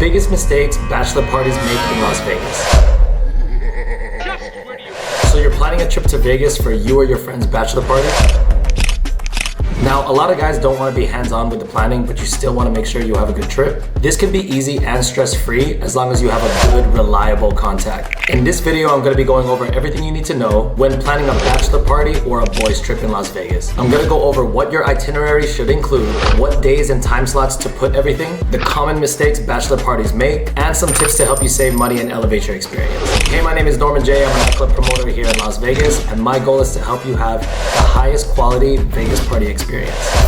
Biggest mistakes bachelor parties make in Las Vegas. So you're planning a trip to Vegas for you or your friend's bachelor party? Now, a lot of guys don't want to be hands-on with the planning, but you still want to make sure you have a good trip. This can be easy and stress-free as long as you have a good, reliable contact. In this video, I'm going to be going over everything you need to know when planning a bachelor party or a boys trip in Las Vegas. I'm going to go over what your itinerary should include, what days and time slots to put everything, the common mistakes bachelor parties make, and some tips to help you save money and elevate your experience. Hey, my name is Norman J. I'm a nightclub promoter here in Las Vegas, and my goal is to help you have the highest quality Vegas party experience.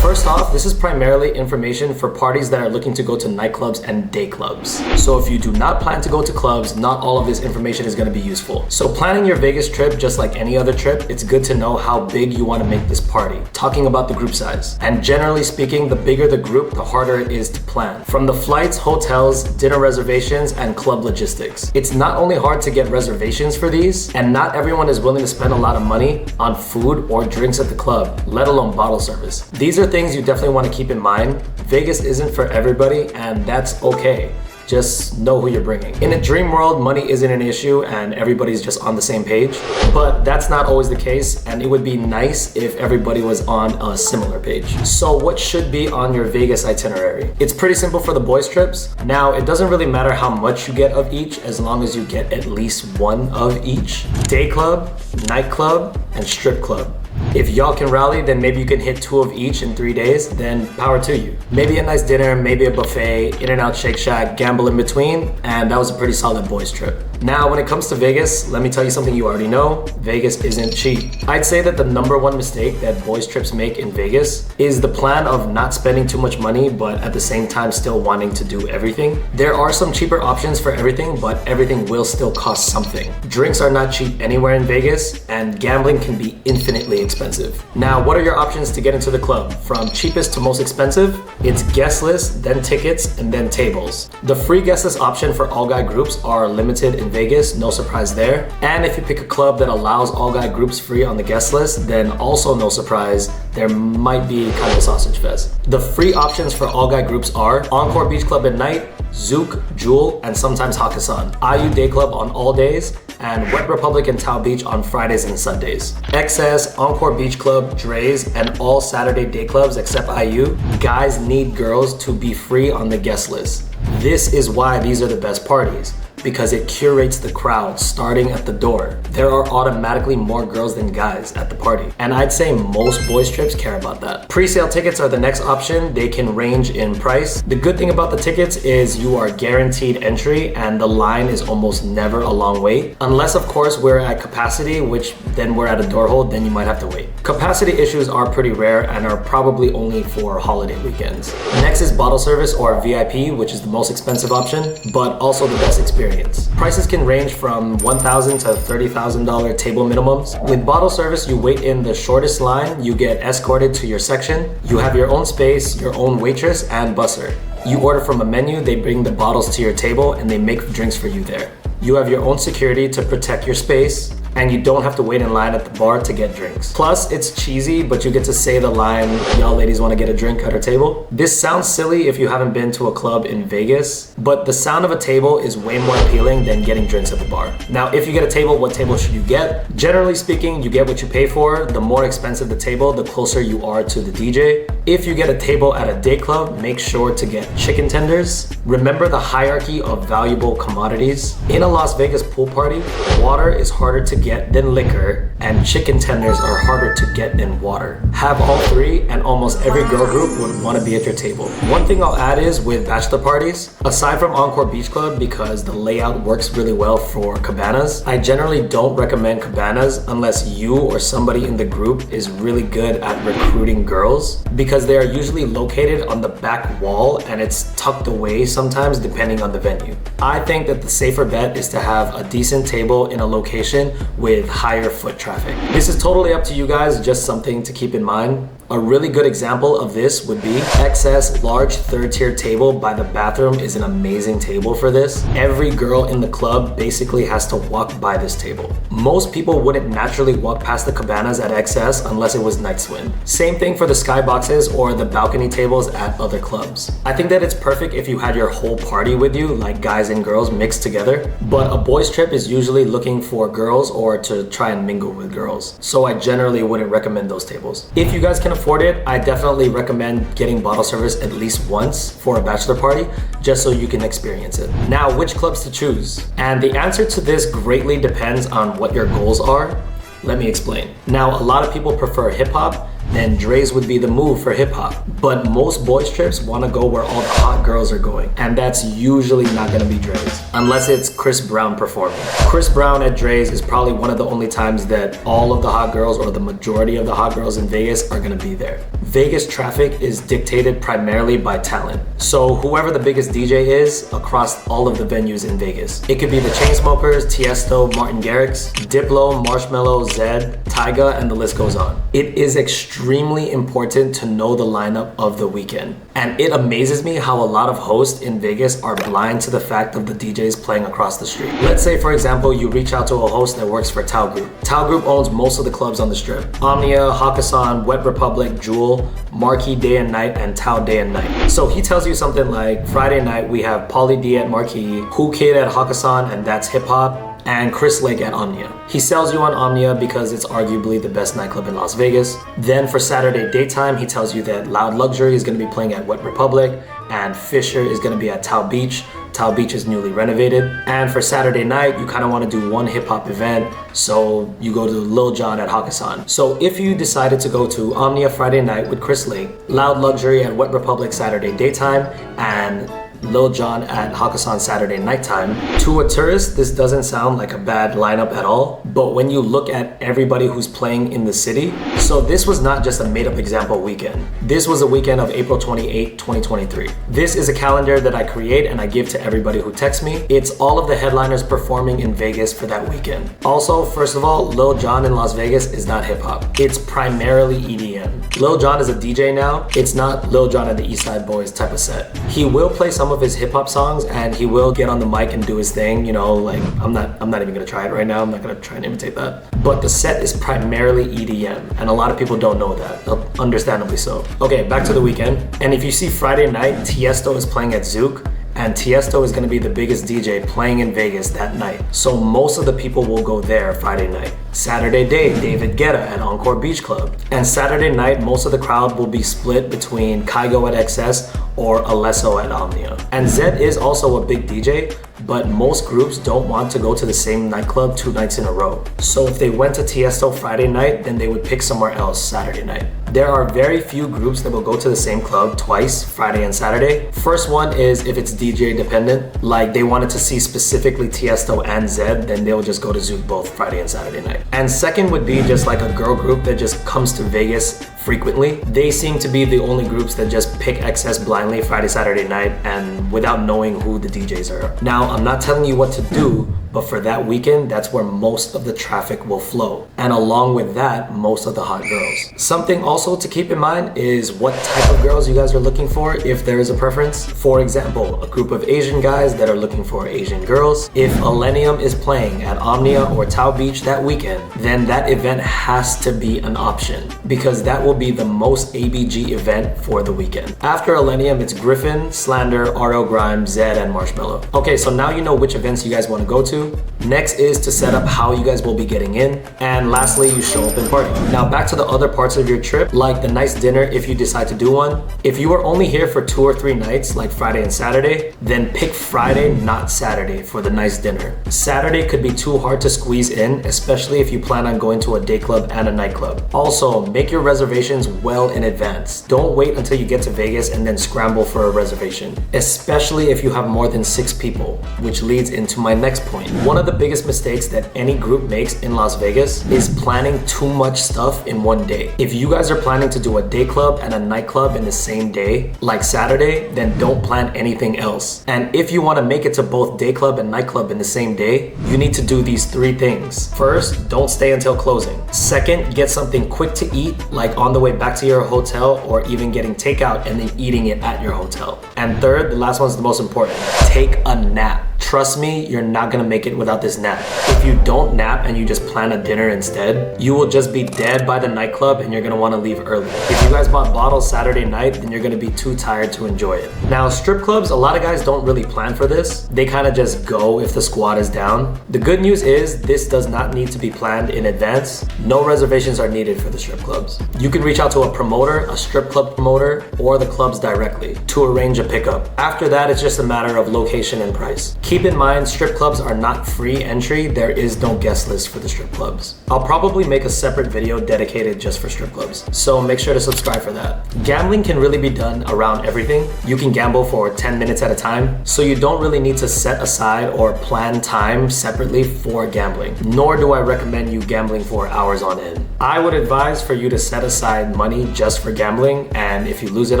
First off, this is primarily information for parties that are looking to go to nightclubs and day clubs. So if you do not plan to go to clubs, not all of this information is going to be useful. So planning your Vegas trip, just like any other trip, it's good to know how big you want to make this party. Talking about the group size. And generally speaking, the bigger the group, the harder it is to plan. From the flights, hotels, dinner reservations, and club logistics. It's not only hard to get reservations for these, and not everyone is willing to spend a lot of money on food or drinks at the club, let alone bottle service. These are things you definitely want to keep in mind. Vegas isn't for everybody, and that's okay. Just know who you're bringing. In a dream world, money isn't an issue and everybody's just on the same page, but that's not always the case, and it would be nice if everybody was on a similar page. So what should be on your Vegas itinerary? It's pretty simple for the boys trips. Now, it doesn't really matter how much you get of each as long as you get at least one of each. Day club, nightclub, and strip club. If y'all can rally, then maybe you can hit 2 of each in 3 days, then power to you. Maybe a nice dinner, maybe a buffet, In-N-Out, Shake Shack, gamble in between, and that was a pretty solid boys trip. Now, when it comes to Vegas, let me tell you something you already know. Vegas isn't cheap. I'd say that the #1 mistake that boys trips make in Vegas is the plan of not spending too much money, but at the same time still wanting to do everything. There are some cheaper options for everything, but everything will still cost something. Drinks are not cheap anywhere in Vegas, and gambling can be infinitely expensive. Now, what are your options to get into the club? From cheapest to most expensive, it's guest list, then tickets, and then tables. The free guest list option for all guy groups are limited in Vegas, no surprise there. And if you pick a club that allows all guy groups free on the guest list, then also no surprise, there might be kind of a sausage fest. The free options for all guy groups are Encore Beach Club at night, Zouk, Jewel, and sometimes Hakkasan. IU Day Club on all days, and Wet Republic and Tao Beach on Fridays and Sundays. XS, Encore Beach Club, Dre's, and all Saturday day clubs except IU, guys need girls to be free on the guest list. This is why these are the best parties, because it curates the crowd starting at the door. There are automatically more girls than guys at the party, and I'd say most boys trips care about that. Pre-sale tickets are the next option. They can range in price. The good thing about the tickets is you are guaranteed entry, and the line is almost never a long wait. Unless, of course, we're at capacity, which then we're at a door hold, then you might have to wait. Capacity issues are pretty rare and are probably only for holiday weekends. Next is bottle service or VIP, which is the most expensive option, but also the best experience. Prices can range from $1,000 to $30,000 table minimums. With bottle service, you wait in the shortest line, you get escorted to your section, you have your own space, your own waitress, and busser. You order from a menu, they bring the bottles to your table, and they make drinks for you there. You have your own security to protect your space, and you don't have to wait in line at the bar to get drinks. Plus, it's cheesy, but you get to say the line, "Y'all ladies wanna get a drink at our table?" This sounds silly if you haven't been to a club in Vegas, but the sound of a table is way more appealing than getting drinks at the bar. Now, if you get a table, what table should you get? Generally speaking, you get what you pay for. The more expensive the table, the closer you are to the DJ. If you get a table at a day club, make sure to get chicken tenders. Remember the hierarchy of valuable commodities. In a Las Vegas pool party, water is harder to get than liquor, and chicken tenders are harder to get than water. Have all three, and almost every girl group would want to be at your table. One thing I'll add is with bachelor parties, aside from Encore Beach Club, because the layout works really well for cabanas, I generally don't recommend cabanas unless you or somebody in the group is really good at recruiting girls, because they are usually located on the back wall and it's tucked away sometimes depending on the venue. I think that the safer bet is to have a decent table in a location with higher foot traffic. This is totally up to you guys, just something to keep in mind. A really good example of this would be XS large third tier table by the bathroom is an amazing table for this. Every girl in the club basically has to walk by this table. Most people wouldn't naturally walk past the cabanas at XS unless it was night swim. Same thing for the skyboxes or the balcony tables at other clubs. I think that it's perfect if you had your whole party with you, like guys and girls mixed together, but a boys trip is usually looking for girls or to try and mingle with girls. So I generally wouldn't recommend those tables. If you guys can afford it, I definitely recommend getting bottle service at least once for a bachelor party, just so you can experience it. Now, which clubs to choose? And the answer to this greatly depends on what your goals are. Let me explain. Now, a lot of people prefer hip hop, then Dre's would be the move for hip hop. But most boys trips want to go where all the hot girls are going, and that's usually not going to be Dre's, unless it's Chris Brown performing. Chris Brown at Dre's is probably one of the only times that all of the hot girls or the majority of the hot girls in Vegas are going to be there. Vegas traffic is dictated primarily by talent. So whoever the biggest DJ is across all of the venues in Vegas. It could be the Chainsmokers, Tiesto, Martin Garrix, Diplo, Marshmello, Zedd, Tyga, and the list goes on. It is extremely important to know the lineup of the weekend. And it amazes me how a lot of hosts in Vegas are blind to the fact of the DJs playing across the street. Let's say, for example, you reach out to a host that works for Tao Group. Tao Group owns most of the clubs on the strip. Omnia, Hakkasan, Wet Republic, Jewel, Marquee Day and Night, and Tao Day and Night. So he tells you something like, Friday night we have Pauly D at Marquee, Who Kid at Hakkasan, and that's hip hop, and Chris Lake at Omnia. He sells you on Omnia because it's arguably the best nightclub in Las Vegas. Then for Saturday daytime, he tells you that Loud Luxury is going to be playing at Wet Republic, and Fisher is going to be at Tao Beach. Tao Beach is newly renovated. And for Saturday night, you kind of want to do one hip hop event, so you go to Lil Jon at Hakkasan. So if you decided to go to Omnia Friday night with Chris Lake, Loud Luxury at Wet Republic Saturday daytime, and Lil Jon at Hakkasan Saturday nighttime. To a tourist, this doesn't sound like a bad lineup at all, but when you look at everybody who's playing in the city, so this was not just a made-up example weekend. This was a weekend of April 28, 2023. This is a calendar that I create and I give to everybody who texts me. It's all of the headliners performing in Vegas for that weekend. Also, first of all, Lil Jon in Las Vegas is not hip-hop. It's primarily EDM. Lil Jon is a DJ now. It's not Lil Jon and the East Side Boys type of set. He will play some of his hip hop songs and he will get on the mic and do his thing, you know, like I'm not even gonna try it right now. I'm not gonna try and imitate that. But the set is primarily EDM and a lot of people don't know that, understandably so. Okay, back to the weekend. And if you see Friday night, Tiesto is playing at Zouk, and Tiesto is going to be the biggest DJ playing in Vegas that night. So most of the people will go there Friday night. Saturday day, David Guetta at Encore Beach Club. And Saturday night, most of the crowd will be split between Kygo at XS or Alesso at Omnia. And Zedd is also a big DJ, but most groups don't want to go to the same nightclub 2 nights in a row. So if they went to Tiesto Friday night, then they would pick somewhere else Saturday night. There are very few groups that will go to the same club twice, Friday and Saturday. First one is if it's DJ dependent, like they wanted to see specifically Tiesto and Zedd, then they'll just go to Zouk both Friday and Saturday night. And second would be just like a girl group that just comes to Vegas frequently. They seem to be the only groups that just pick XS blindly Friday, Saturday night and without knowing who the DJs are. Now, I'm not telling you what to do, but for that weekend, that's where most of the traffic will flow. And along with that, most of the hot girls. Something also to keep in mind is what type of girls you guys are looking for, if there is a preference. For example, a group of Asian guys that are looking for Asian girls. If Millennium is playing at Omnia or Tao Beach that weekend, then that event has to be an option because that will be the most ABG event for the weekend. After Millennium, it's Griffin, Slander, RL Grimes, Zedd, and Marshmello. Okay, so now you know which events you guys want to go to. Next is to set up how you guys will be getting in. And lastly, you show up and party. Now back to the other parts of your trip, like the nice dinner if you decide to do one. If you are only here for 2 or 3 nights, like Friday and Saturday, then pick Friday, not Saturday, for the nice dinner. Saturday could be too hard to squeeze in, especially if you plan on going to a day club and a nightclub. Also, make your reservations well in advance. Don't wait until you get to Vegas and then scramble for a reservation, especially if you have more than 6 people, which leads into my next point. One of the biggest mistakes that any group makes in Las Vegas is planning too much stuff in one day. If you guys are planning to do a day club and a nightclub in the same day, like Saturday, then don't plan anything else. And if you want to make it to both day club and nightclub in the same day, you need to do these 3 things. First, don't stay until closing. Second, get something quick to eat, like on the way back to your hotel or even getting takeout and then eating it at your hotel. And third, the last one's the most important. Take a nap. Trust me, you're not gonna make it without this nap. If you don't nap and you just plan a dinner instead, you will just be dead by the nightclub and you're gonna wanna leave early. If you guys bought bottles Saturday night, then you're gonna be too tired to enjoy it. Now, strip clubs, a lot of guys don't really plan for this. They kind of just go if the squad is down. The good news is this does not need to be planned in advance. No reservations are needed for the strip clubs. You can reach out to a promoter, a strip club promoter, or the clubs directly to arrange a pickup. After that, it's just a matter of location and price. Keep in mind, strip clubs are not free entry. There is no guest list for the strip clubs. I'll probably make a separate video dedicated just for strip clubs, so make sure to subscribe for that. Gambling can really be done around everything. You can gamble for 10 minutes at a time, so you don't really need to set aside or plan time separately for gambling, nor do I recommend you gambling for hours on end. I would advise for you to set aside money just for gambling, and if you lose it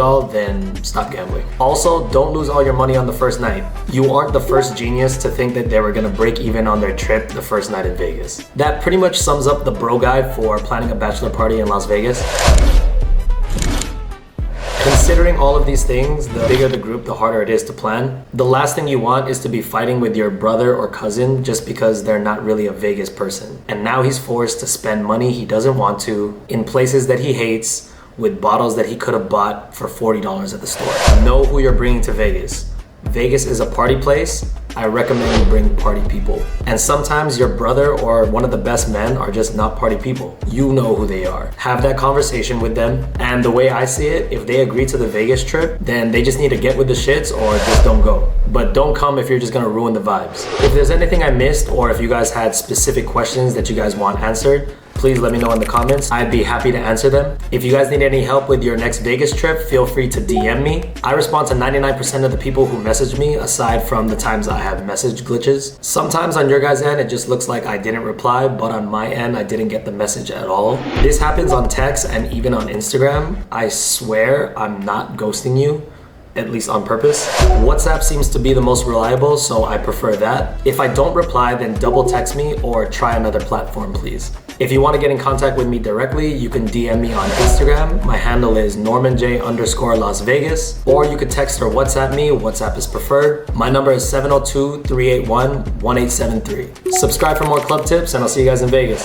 all, then stop gambling. Also, don't lose all your money on the first night. You aren't the first genius to think that they were gonna break even on their trip the first night in Vegas. That pretty much sums up the bro guide for planning a bachelor party in Las Vegas. Considering all of these things, the bigger the group, the harder it is to plan. The last thing you want is to be fighting with your brother or cousin just because they're not really a Vegas person. And now he's forced to spend money he doesn't want to, in places that he hates, with bottles that he could have bought for $40 at the store. Know who you're bringing to Vegas. Vegas is a party place. I recommend you bring party people. And sometimes your brother or one of the best men are just not party people. You know who they are. Have that conversation with them. And the way I see it, if they agree to the Vegas trip, then they just need to get with the shits or just don't go. But don't come if you're just gonna ruin the vibes. If there's anything I missed or if you guys had specific questions that you guys want answered, please let me know in the comments. I'd be happy to answer them. If you guys need any help with your next Vegas trip, feel free to DM me. I respond to 99% of the people who message me, aside from the times I have message glitches. Sometimes on your guys' end, it just looks like I didn't reply, but on my end, I didn't get the message at all. This happens on text and even on Instagram. I swear I'm not ghosting you, at least on purpose. WhatsApp seems to be the most reliable, so I prefer that. If I don't reply, then double text me or try another platform, please. If you want to get in contact with me directly, you can DM me on Instagram. My handle is NormanJ_Las Vegas, or you could text or WhatsApp me. WhatsApp is preferred. My number is 702-381-1873. Subscribe for more club tips, and I'll see you guys in Vegas.